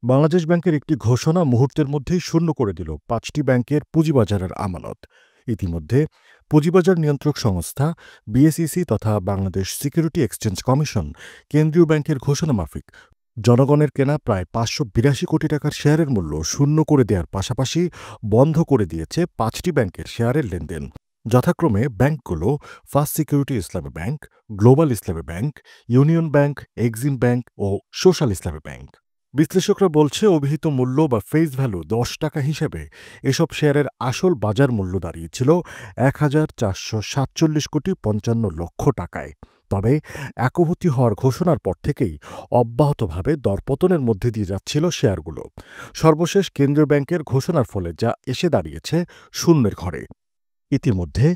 বাংলাদেশ ব্যাংকের একটি ঘোষণা মুহূর্তের মধ্যেই শূন্য করে দিল ৫টি ব্যাংকের পুঁজিবাজারের আমানত। ইতিমধ্যে পুঁজিবাজার নিয়ন্ত্রক সংস্থা বিএসইসি তথা বাংলাদেশ সিকিউরিটি এক্সচেঞ্জ কমিশন কেন্দ্রীয় ব্যাংকের ঘোষণা মাফিক জনগণের কেনা প্রায় ৫৮২ কোটি টাকার শেয়ারের মূল্য শূন্য করে দেওয়ার পাশাপাশি বন্ধ করে দিয়েছে ৫টি ব্যাংকের শেয়ারের লেনদেন। যথাক্রমে ব্যাংকগুলো first security Islami bank, global Islami bank, union bank, Exim bank ও সোশ্যাল ইসলামী ব্যাংক। বিশ্লেষকরা বলছে অভিহিত মূল্য বা ফেস ভ্যালু ১০ টাকা হিসেবে এসব শেয়ারের আসল বাজার মূল্য দাঁড়িয়েছিল ১,৪৪৭,৫৫,০০,০০০ টাকায়। তবে একভূতি হওয়ার ঘোষণার পর থেকেই অব্যাহতভাবে দরপতনের মধ্যে দিয়ে যাচ্ছিল শেয়ারগুলো। সর্বশেষ কেন্দ্রীয় ব্যাংকের ঘোষণার ফলে যা এসে দাঁড়িয়েছে শূন্যের ঘরে। ইতিমধ্যে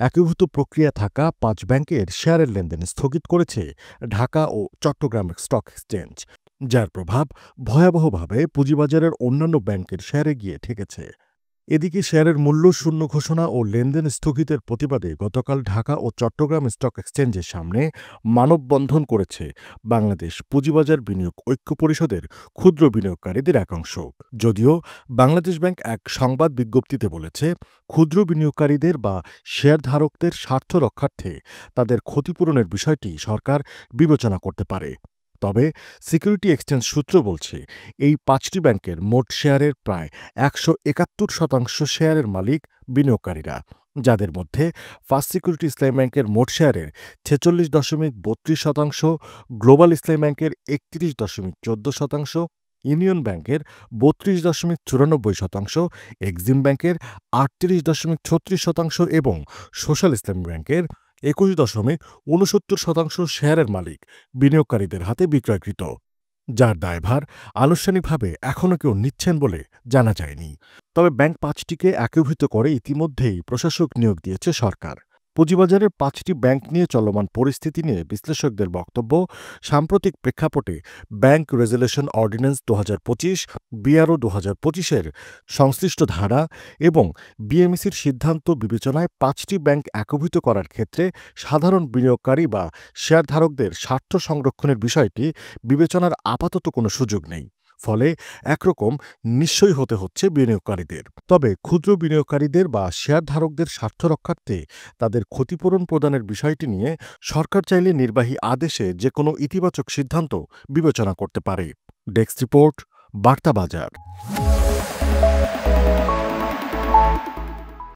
একীভূত প্রক্রিয়া থাকা ৫ ব্যাংকের শেয়ারের লেনদেন স্থগিত করেছে ঢাকা ও চট্টগ্রাম স্টক এক্সচেঞ্জ, যার প্রভাব ভয়াবহভাবে পুঁজিবাজারের অন্যান্য ব্যাংকের শেয়ারে গিয়ে ঠেকেছে। এদিকে শেয়ারের মূল্য শূন্য ঘোষণা ও লেনদেন স্থগিতের প্রতিবাদে গতকাল ঢাকা ও চট্টগ্রাম স্টক এক্সচেঞ্জের সামনে মানববন্ধন করেছে বাংলাদেশ পুঁজিবাজার বিনিয়োগ ঐক্য পরিষদের ক্ষুদ্র বিনিয়োগকারীদের একাংশ। যদিও বাংলাদেশ ব্যাংক এক সংবাদ বিজ্ঞপ্তিতে বলেছে, ক্ষুদ্র বিনিয়োগকারীদের বা শেয়ারধারকদের স্বার্থ রক্ষার্থে তাদের ক্ষতিপূরণের বিষয়টি সরকার বিবেচনা করতে পারে। তবে সিকিউরিটি এক্সচেঞ্জ সূত্র বলছে, এই ৫টি ব্যাংকের মোট শেয়ারের প্রায় ১৭১% শেয়ারের মালিক বিনিয়োগকারীরা, যাদের মধ্যে ফার্স্ট সিকিউরিটি ইসলামী ব্যাংকের মোট শেয়ারের ৪৬.৩২%, গ্লোবাল ইসলামী ব্যাংকের ৩১.১৪%, ইউনিয়ন ব্যাংকের ৩২.৯৪%, এক্সিম ব্যাংকের ৩৮.৩৬% এবং সোশ্যাল ইসলামী ব্যাংকের ২১.৬৯% শেয়ারের মালিক বিনিয়োগকারীদের হাতে বিক্রয়কৃত, যার দায়ভার আনুষ্ঠানিকভাবে এখনও কেউ নিচ্ছেন বলে জানা যায়নি। তবে ব্যাংক ৫টিকে একীভূত করে ইতিমধ্যেই প্রশাসক নিয়োগ দিয়েছে সরকার। পুঁজিবাজারের ৫টি ব্যাংক নিয়ে চলমান পরিস্থিতি নিয়ে বিশ্লেষকদের বক্তব্য, সাম্প্রতিক প্রেক্ষাপটে ব্যাংক রেজুলেশন অর্ডিন্যান্স ২০২৫, বিআরও ২০২৫-এর সংশ্লিষ্ট ধারা এবং বিএমইসির সিদ্ধান্ত বিবেচনায় ৫টি ব্যাংক একীভূত করার ক্ষেত্রে সাধারণ বিনিয়োগকারী বা শেয়ারধারকদের স্বার্থ সংরক্ষণের বিষয়টি বিবেচনার আপাতত কোনো সুযোগ নেই। ফলে একরকম নিশ্চয়ই হতে হচ্ছে বিনিয়োগকারীদের। তবে ক্ষুদ্র বিনিয়োগকারীদের বা শেয়ারধারকদের স্বার্থ রক্ষার্থে তাদের ক্ষতিপূরণ প্রদানের বিষয়টি নিয়ে সরকার চাইলে নির্বাহী আদেশে যে কোনো ইতিবাচক সিদ্ধান্ত বিবেচনা করতে পারে। ডেস্ক রিপোর্ট, বার্তা বাজার।